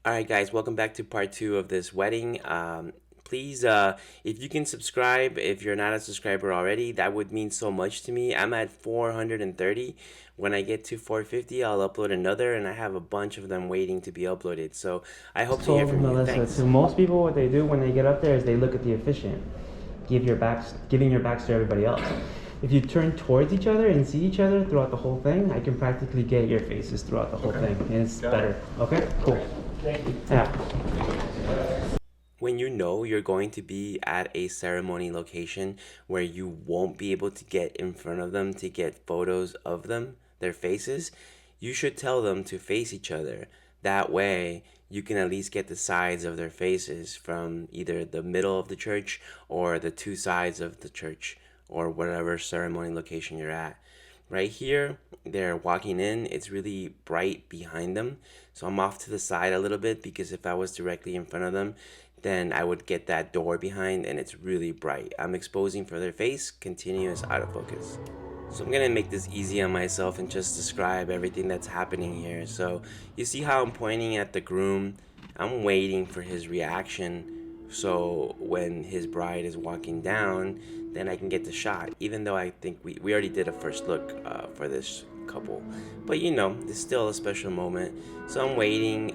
Alright guys, welcome back to part 2 of this wedding. Please, if you can subscribe, if you're not a subscriber already, that would mean so much to me. I'm at 430. When I get to 450, I'll upload another, and I have a bunch of them waiting to be uploaded. So I hope to hear Told from you. Melissa, Thanks. to most people, what they do when they get up there is they look at the officiant, giving your backs to everybody else. If you turn towards each other and see each other throughout the whole thing, I can practically get your faces throughout the whole thing, and it's better. Okay, cool. Thank you. Yeah. When you know you're going to be at a ceremony location where you won't be able to get in front of them to get photos of them, their faces, you should tell them to face each other. That way, you can at least get the sides of their faces from either the middle of the church or the two sides of the church or whatever ceremony location you're at. Right here, they're walking in. It's really bright behind them. So I'm off to the side a little bit because if I was directly in front of them, then I would get that door behind and it's really bright. I'm exposing for their face, continuous autofocus. So I'm gonna make this easy on myself and just describe everything that's happening here. So you see how I'm pointing at the groom? I'm waiting for his reaction. So when his bride is walking down, then I can get the shot. Even though I think we already did a first look for this couple. But you know, it's still a special moment. So I'm waiting,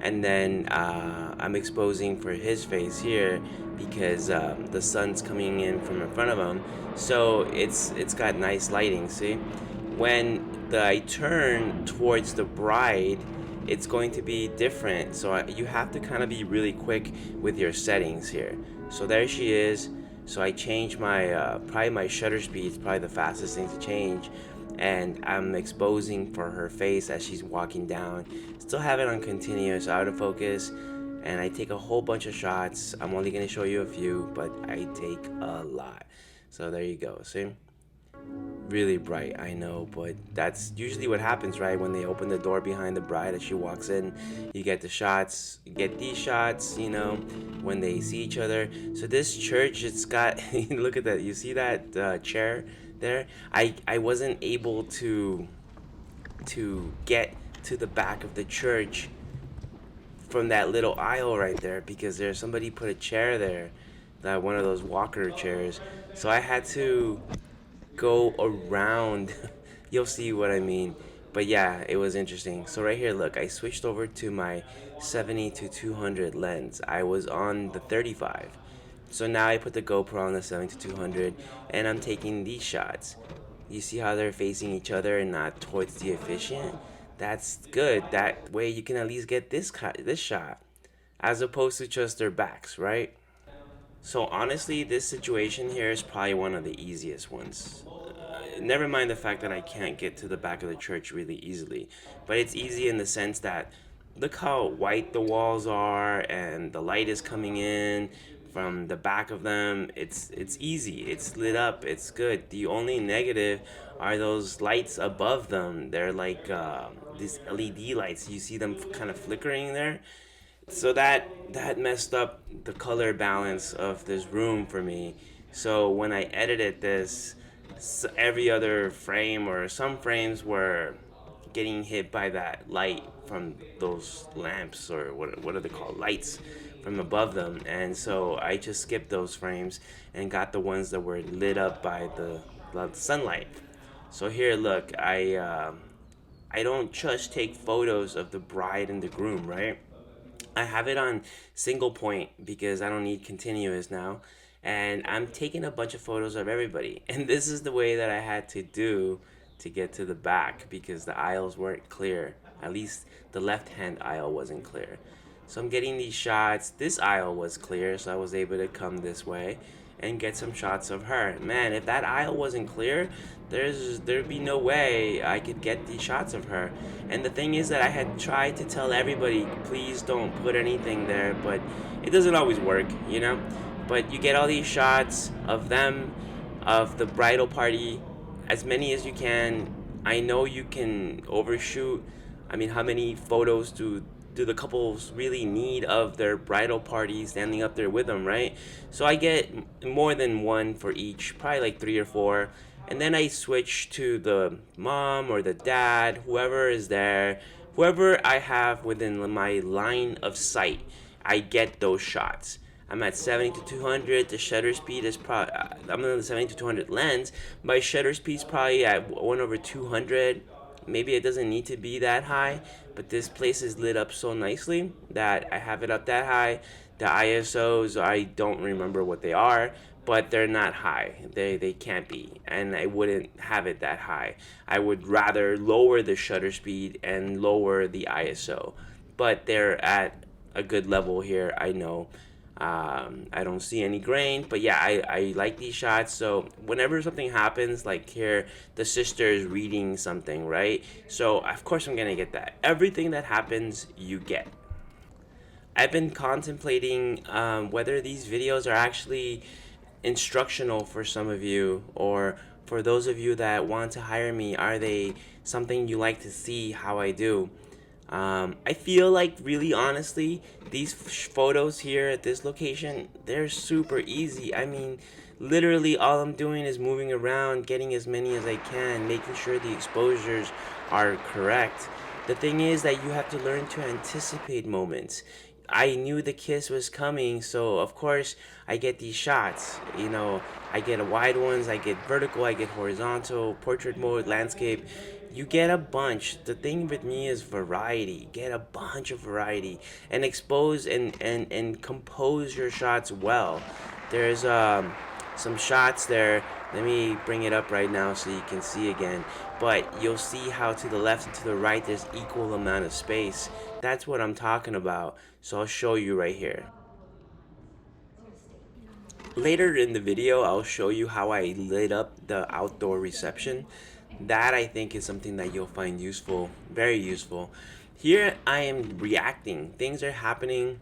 and then I'm exposing for his face here because the sun's coming in from in front of him, so it's got nice lighting. See, when I turn towards the bride, it's going to be different. So you have to kind of be really quick with your settings here. So there she is. So I change my probably my shutter speed is probably the fastest thing to change, and I'm exposing for her face as she's walking down. Still have it on continuous autofocus, and I take a whole bunch of shots. I'm only gonna show you a few, but I take a lot. So there you go. See? Really bright, I know, but that's usually what happens, right? When they open the door behind the bride as she walks in, you get the shots, you get these shots, you know, when they see each other. So this church, it's got, look at that, you see that chair there? I wasn't able to get to the back of the church from that little aisle right there because there's somebody put a chair there, that one of those walker chairs. So I had to go around. You'll see what I mean. But yeah, it was interesting. So right here, look, I switched over to my 70 to 200 lens. I was on the 35. So now I put the GoPro on the 70 to 200 and I'm taking these shots. You see how they're facing each other and not towards the officiant? That's good. That way you can at least get this shot as opposed to just their backs, right? So honestly, this situation here is probably one of the easiest ones. Never mind the fact that I can't get to the back of the church really easily, but it's easy in the sense that look how white the walls are and the light is coming in from the back of them. It's easy. It's lit up. It's good. The only negative are those lights above them. They're like these LED lights. You see them kind of flickering there. So that messed up the color balance of this room for me. So when I edited this, every other frame or some frames were getting hit by that light from those lamps, or what are they called, lights from above them. And so I just skipped those frames and got the ones that were lit up by the sunlight. So here, look, I don't just take photos of the bride and the groom, right? I have it on single point because I don't need continuous now. And I'm taking a bunch of photos of everybody. And this is the way that I had to do to get to the back because the aisles weren't clear. At least the left hand aisle wasn't clear. So I'm getting these shots. This aisle was clear, so I was able to come this way and get some shots of her. Man, if that aisle wasn't clear, there'd be no way I could get these shots of her. And the thing is that I had tried to tell everybody, please don't put anything there, but it doesn't always work, you know? But you get all these shots of them, of the bridal party, as many as you can. I know you can overshoot. I mean, how many photos do the couples really need of their bridal party standing up there with them, right? So I get more than one for each, probably like 3 or 4. And then I switch to the mom or the dad, whoever is there, Whoever I have within my line of sight, I get those shots. I'm at 70 to 200. The shutter speed is probably, I'm on the 70 to 200 lens. My shutter speed is probably at 1/200. Maybe it doesn't need to be that high, but this place is lit up so nicely that I have it up that high. The ISOs, I don't remember what they are, but they're not high. They can't be, and I wouldn't have it that high. I would rather lower the shutter speed and lower the ISO, but they're at a good level here, I know. I don't see any grain, but yeah, I like these shots. So whenever something happens, like here, the sister is reading something, right? So of course I'm gonna get that. Everything that happens, you get. I've been contemplating whether these videos are actually instructional for some of you, or for those of you that want to hire me, are they something you like to see how I do? I feel like, really honestly, these photos here at this location, they're super easy. I mean, literally all I'm doing is moving around, getting as many as I can, making sure the exposures are correct. The thing is that you have to learn to anticipate moments. I knew the kiss was coming, so of course I get these shots. You know, I get wide ones, I get vertical, I get horizontal, portrait mode, landscape. You get a bunch. The thing with me is variety. Get a bunch of variety and expose and compose your shots well. There's some shots there. Let me bring it up right now so you can see again. But you'll see how to the left and to the right there's equal amount of space. That's what I'm talking about. So I'll show you right here. Later in the video, I'll show you how I lit up the outdoor reception. That I think is something that you'll find useful, very useful. Here I am reacting. Things are happening.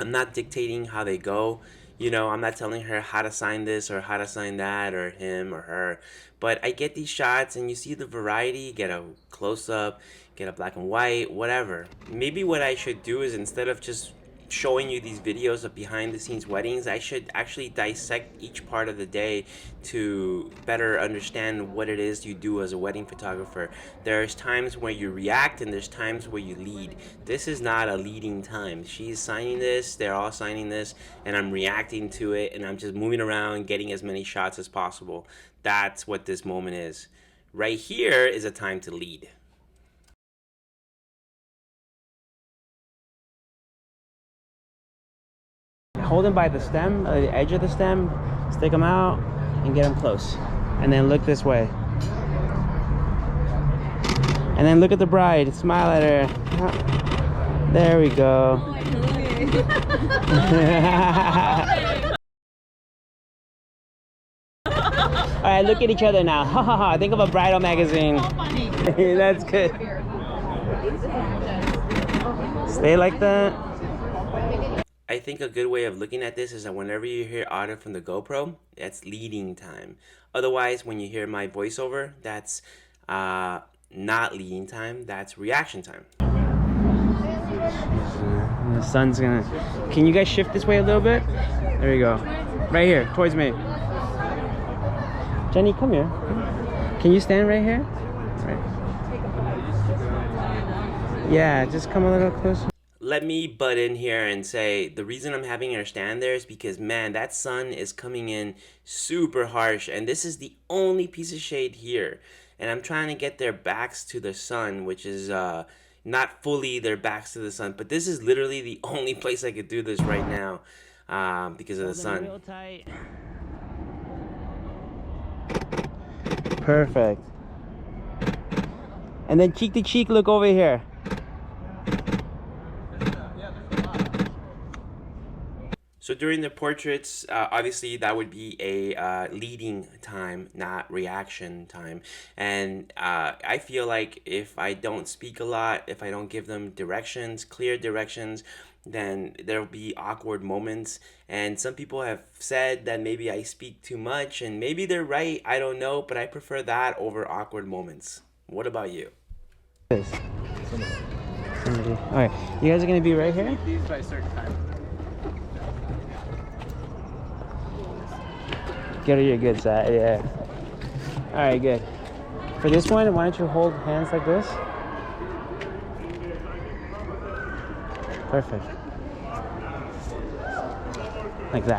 I'm not dictating how they go. You know, I'm not telling her how to sign this or how to sign that, or him or her. But I get these shots and you see the variety, get a close up, get a black and white, whatever. Maybe what I should do is, instead of just showing you these videos of behind the scenes weddings, I should actually dissect each part of the day to better understand what it is you do as a wedding photographer. There's times where you react and there's times where you lead. This is not a leading time. She's signing this, they're all signing this, and I'm reacting to it, and I'm just moving around, getting as many shots as possible. That's what this moment is. Right here is a time to lead. Hold them by the stem, the edge of the stem, stick them out, and get them close. And then look this way. And then look at the bride, smile at her. There we go. All right, look at each other now. Ha ha ha, think of a bridal magazine. So funny. That's good. Stay like that. I think a good way of looking at this is that whenever you hear audio from the GoPro, that's leading time. Otherwise, when you hear my voiceover, that's not leading time, that's reaction time. The sun's gonna... Can you guys shift this way a little bit? There you go. Right here, towards me. Jenny, come here. Can you stand right here? Right. Yeah, just come a little closer. Let me butt in here and say the reason I'm having her stand there is because, man, that sun is coming in super harsh, and this is the only piece of shade here. And I'm trying to get their backs to the sun, which is not fully their backs to the sun, but this is literally the only place I could do this right now because of the sun. Real tight. Perfect. And then cheek to cheek, look over here. So during the portraits, obviously that would be a leading time, not reaction time. And I feel like if I don't speak a lot, if I don't give them directions, clear directions, then there'll be awkward moments. And some people have said that maybe I speak too much, and maybe they're right, I don't know, but I prefer that over awkward moments. What about you? Somebody. Alright, you guys are gonna be right here? These by a certain time. Get your good side, yeah. Alright, good. For this one, why don't you hold hands like this? Perfect. Like that.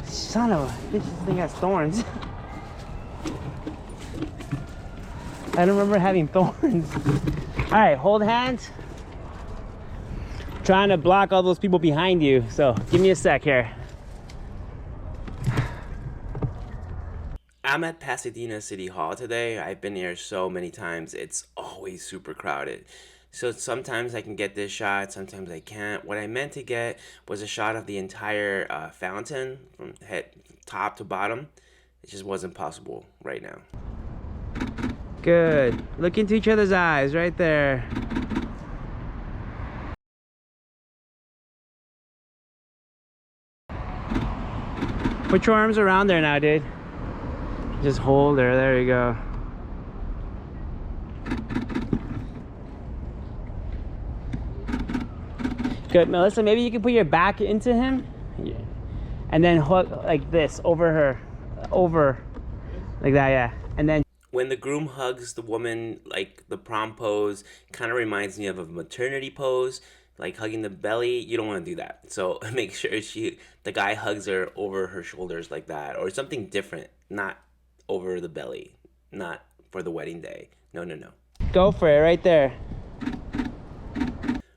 Son of a bitch, this thing has thorns. I don't remember having thorns. All right, hold hands. Trying to block all those people behind you, so give me a sec here. I'm at Pasadena City Hall today. I've been here so many times. It's always super crowded. So sometimes I can get this shot, sometimes I can't. What I meant to get was a shot of the entire fountain from head top to bottom. It just wasn't possible right now. Good. Look into each other's eyes right there. Put your arms around there now, dude. Just hold her. There you go. Good, Melissa. Maybe you can put your back into him, yeah, and then hook like this over her, over, like that, yeah. And then When the groom hugs the woman, like the prom pose, kind of reminds me of a maternity pose, like hugging the belly. You don't want to do that. So make sure the guy hugs her over her shoulders like that, or something different, not over the belly, not for the wedding day. No, no, no. go for it right there.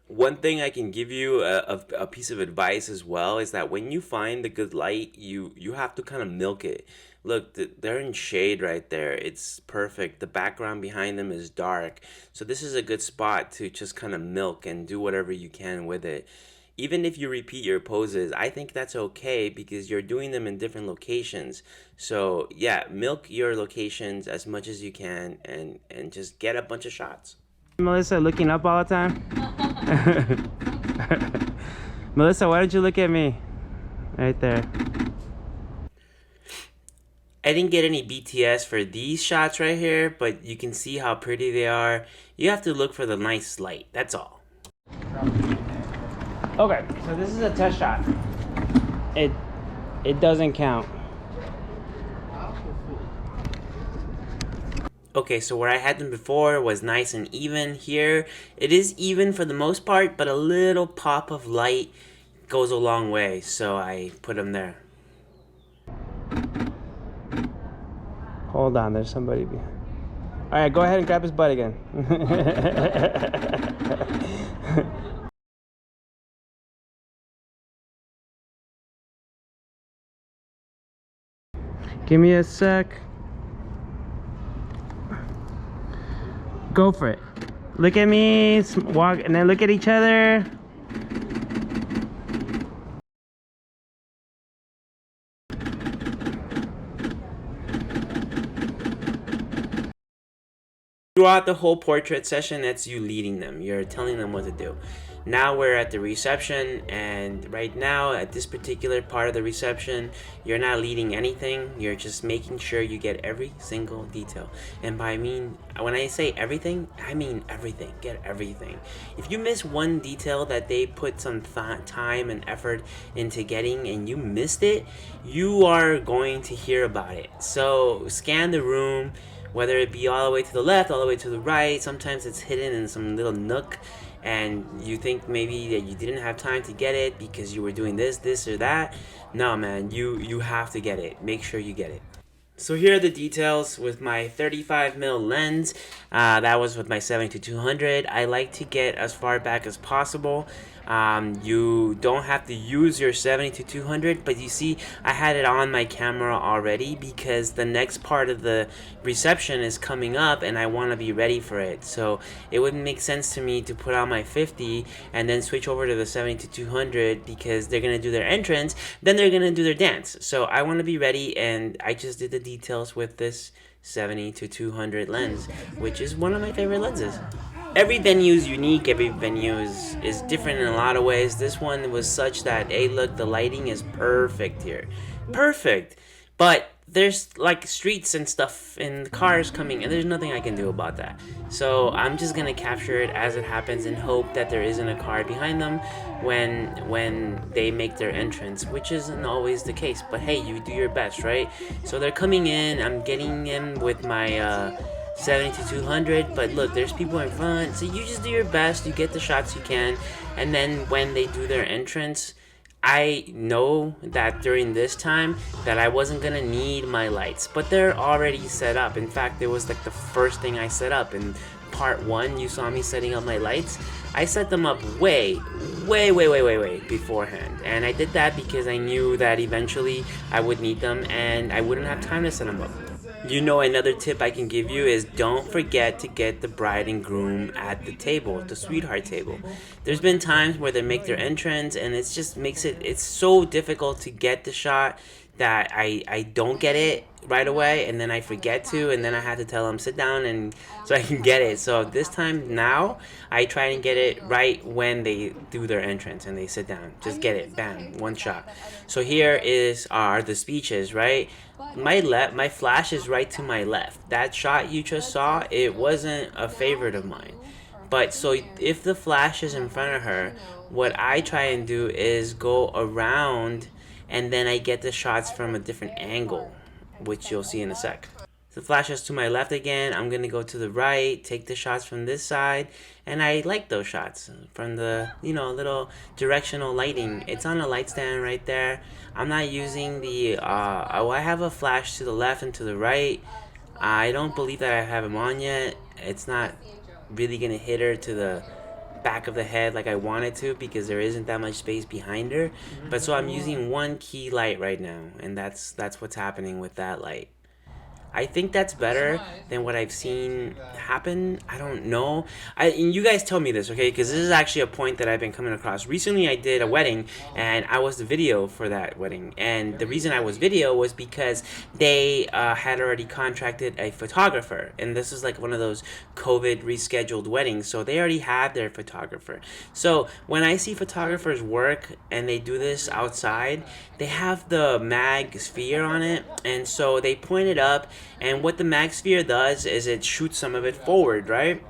One thing I can give you a piece of advice as well is that when you find the good light, you have to kind of milk it. Look, they're in shade right there. It's perfect. The background behind them is dark. So this is a good spot to just kind of milk and do whatever you can with it. Even if you repeat your poses, I think that's okay because you're doing them in different locations. So yeah, milk your locations as much as you can and just get a bunch of shots. Melissa, looking up all the time. Melissa, why don't you look at me? Right there. I didn't get any BTS for these shots right here, but you can see how pretty they are. You have to look for the nice light, that's all. Okay, so this is a test shot. It doesn't count. Okay, so where I had them before was nice and even. Here, it is even for the most part, but a little pop of light goes a long way, so I put them there. Hold on, there's somebody behind. All right, go ahead and grab his butt again. Give me a sec. Go for it. Look at me, walk, and then look at each other. Throughout the whole portrait session, that's you leading them. You're telling them what to do. Now we're at the reception, and right now at this particular part of the reception, you're not leading anything. You're just making sure you get every single detail. And when I say everything, I mean everything. Get everything. If you miss one detail that they put some time and effort into getting and you missed it, you are going to hear about it. So scan the room, whether it be all the way to the left, all the way to the right. Sometimes it's hidden in some little nook and you think maybe that you didn't have time to get it because you were doing this or that. No, man, you have to get it. Make sure you get it. So here are the details with my 35mm lens. That was with my 70-200. I like to get as far back as possible. You don't have to use your 70-200, but you see I had it on my camera already because the next part of the reception is coming up and I want to be ready for it. So it wouldn't make sense to me to put on my 50 and then switch over to the 70-200 because they're going to do their entrance, then they're going to do their dance. So I want to be ready, and I just did the details with this 70-200 lens, which is one of my favorite lenses. Every venue is unique, every venue is different in a lot of ways. This one was such that, hey look, the lighting is perfect here. Perfect! But there's like streets and stuff and cars coming and there's nothing I can do about that. So I'm just gonna capture it as it happens and hope that there isn't a car behind them when they make their entrance, which isn't always the case, but hey, you do your best, right? So they're coming in, I'm getting in with my 70 to 200, but look, there's people in front, so you just do your best, you get the shots you can, and then when they do their entrance, I know that during this time that I wasn't gonna need my lights, but they're already set up. In fact, it was like the first thing I set up in part 1. You saw me setting up my lights. I set them up way beforehand, and I did that because I knew that eventually I would need them and I wouldn't have time to set them up. You know, another tip I can give you is don't forget to get the bride and groom at the table, the sweetheart table. There's been times where they make their entrance and it just makes it's so difficult to get the shot that I don't get it right away, and then I forget to, and then I have to tell them sit down and so I can get it. So this time now I try and get it right when they do their entrance and they sit down. Just get it, bam, one shot. So here are the speeches, right? My flash is right to my left. That shot you just saw, it wasn't a favorite of mine. But so if the flash is in front of her, what I try and do is go around, and then I get the shots from a different angle, which you'll see in a sec. The flash is to my left again. I'm gonna go to the right, take the shots from this side, and I like those shots from the little directional lighting. It's on a light stand right there. I'm not using the I have a flash to the left and to the right. I don't believe that I have them on yet. It's not really gonna hit her to the back of the head like I wanted to because there isn't that much space behind her. But so I'm using one key light right now, and that's what's happening with that light. I think that's better than what I've seen happen. I don't know. And you guys tell me this, okay? Because this is actually a point that I've been coming across. Recently, I did a wedding, and I was the video for that wedding. And the reason I was video was because they had already contracted a photographer. And this is like one of those COVID rescheduled weddings. So they already had their photographer. So when I see photographers work and they do this outside, they have the MagSphere on it. And so they point it up. And what the MagSphere does is it shoots some of it forward, right?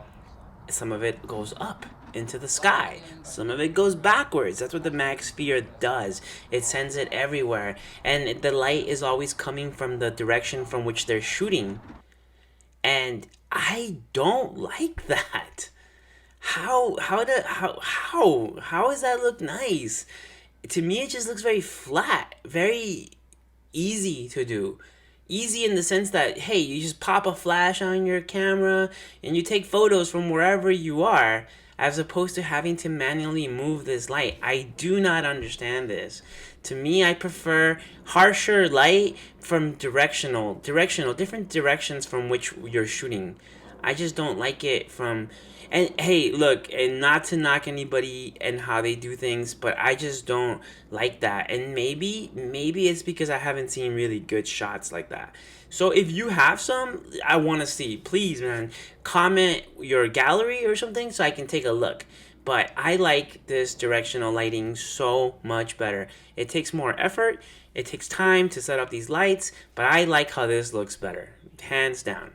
Some of it goes up into the sky. Some of it goes backwards. That's what the MagSphere does. It sends it everywhere. And the light is always coming from the direction from which they're shooting. And I don't like that. How does that look nice? To me, it just looks very flat, very easy to do. Easy in the sense that, hey, you just pop a flash on your camera and you take photos from wherever you are, as opposed to having to manually move this light. I do not understand this. To me, I prefer harsher light from directional, different directions from which you're shooting. I just don't like it from... And hey, look, and not to knock anybody and how they do things, but I just don't like that. And maybe it's because I haven't seen really good shots like that. So if you have some, I want to see. Please, man, comment your gallery or something so I can take a look. But I like this directional lighting so much better. It takes more effort. It takes time to set up these lights, but I like how this looks better. Hands down.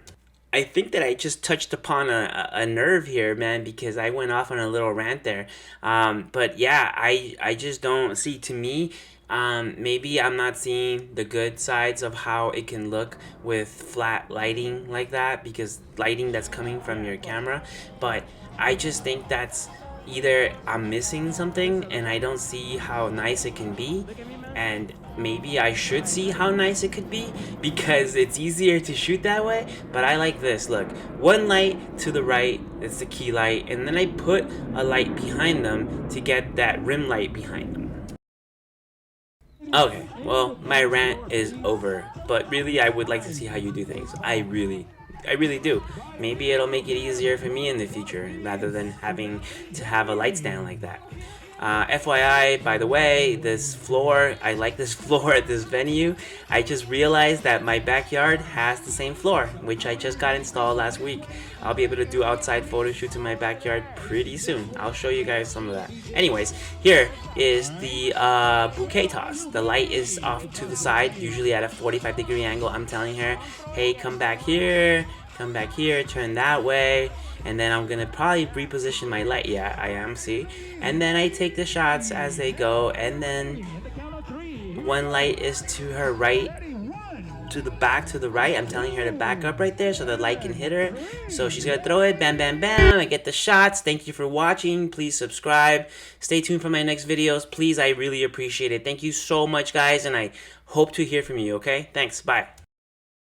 I think that I just touched upon a nerve here, man, because I went off on a little rant there. But yeah, I just don't see, to me, maybe I'm not seeing the good sides of how it can look with flat lighting like that, because lighting that's coming from your camera. But I just think that's either I'm missing something and I don't see how nice it can be, and maybe I should see how nice it could be because it's easier to shoot that way. But I like this. Look, one light to the right, it's the key light, and then I put a light behind them to get that rim light behind them. Okay, well, my rant is over, but really I would like to see how you do things. I really do. Maybe it'll make it easier for me in the future rather than having to have a light stand like that. FYI, by the way, this floor, I like this floor at this venue. I just realized that my backyard has the same floor, which I just got installed last week. I'll be able to do outside photo shoots in my backyard pretty soon. I'll show you guys some of that. Anyways, here is the bouquet toss. The light is off to the side, usually at a 45-degree angle. I'm telling her, hey, come back here, turn that way. And then I'm gonna probably reposition my light. Yeah, I am, see? And then I take the shots as they go, and then one light is to her right, to the back to the right. I'm telling her to back up right there so the light can hit her. So she's gonna throw it, bam, bam, bam. I get the shots. Thank you for watching. Please subscribe. Stay tuned for my next videos. Please, I really appreciate it. Thank you so much, guys, and I hope to hear from you, okay? Thanks, bye.